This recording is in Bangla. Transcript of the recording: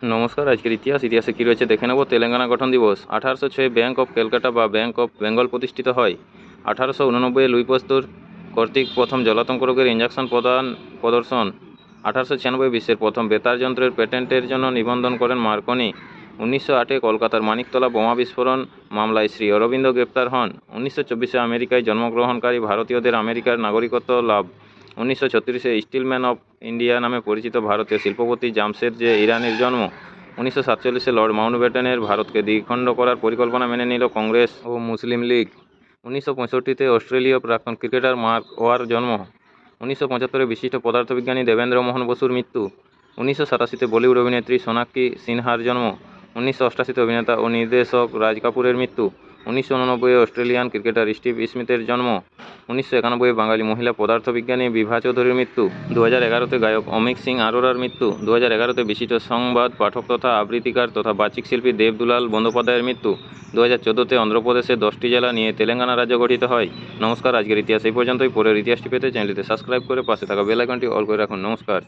নমস্কার। আজকের ইতিহাসে কী রয়েছে দেখে নেব। তেলেঙ্গানা গঠন দিবস 1806 ব্যাঙ্ক অফ ক্যালকাটা বা ব্যাঙ্ক অফ বেঙ্গল প্রতিষ্ঠিত হয়। 1889 লুই পাস্তুর কর্তৃক প্রথম জলাতঙ্ক রোগের ইঞ্জেকশন প্রদর্শন। 1896 বিশ্বের প্রথম বেতার যন্ত্রের পেটেন্টের জন্য নিবন্ধন করেন মার্কনি। 1908 কলকাতার মানিকতলা বোমা বিস্ফোরণ মামলায় শ্রী অরবিন্দ গ্রেপ্তার হন। 1924 আমেরিকায় জন্মগ্রহণকারী ভারতীয়দের আমেরিকার নাগরিকত্ব লাভ। 1936 স্টিলম্যান অফ ইন্ডিয়া নামে পরিচিত ভারতীয় শিল্পপতি জামশেদজি ইরানির জন্ম। 1947 লর্ড মাউন্টব্যাটেনের ভারতকে দ্বিখণ্ড করার পরিকল্পনা মেনে নিল কংগ্রেস ও মুসলিম লীগ। 1965 অস্ট্রেলীয় প্রাক্তন ক্রিকেটার মার্ক ওয়ার জন্ম। 1975 বিশিষ্ট পদার্থবিজ্ঞানী দেবেন্দ্র মোহন বসুর মৃত্যু। 1987 বলিউড অভিনেত্রী সোনাক্ষী সিনহার জন্ম। 1988 অভিনেতা ও নির্দেশক রাজ কাপুরের মৃত্যু। 1989 অস্ট্রেলিয়ান ক্রিকেটার স্টিভ স্মিথের জন্ম। 1991 বাঙালি মহিলা পদার্থবিজ্ঞানী বিভা চৌধুরীর মৃত্যু। 2011 গায়ক অমিত সিং আরোরার মৃত্যু। 2011 বিশিষ্ট সংবাদ পাঠক তথা আবৃত্তিকার তথা বাচিক শিল্পী দেবদুলাল বন্দ্যোপাধ্যায়ের মৃত্যু। 2014 অন্ধ্রপ্রদেশের 10টি জেলা নিয়ে তেলেঙ্গানা রাজ্য গঠিত হয়। নমস্কার। আজকের ইতিহাস এই পর্যন্তই। পরের ইতিহাসটি পেতে চ্যানেলটিতে সাবস্ক্রাইব করে পাশে থাকা বেল আইকনটি অল করে রাখুন। নমস্কার।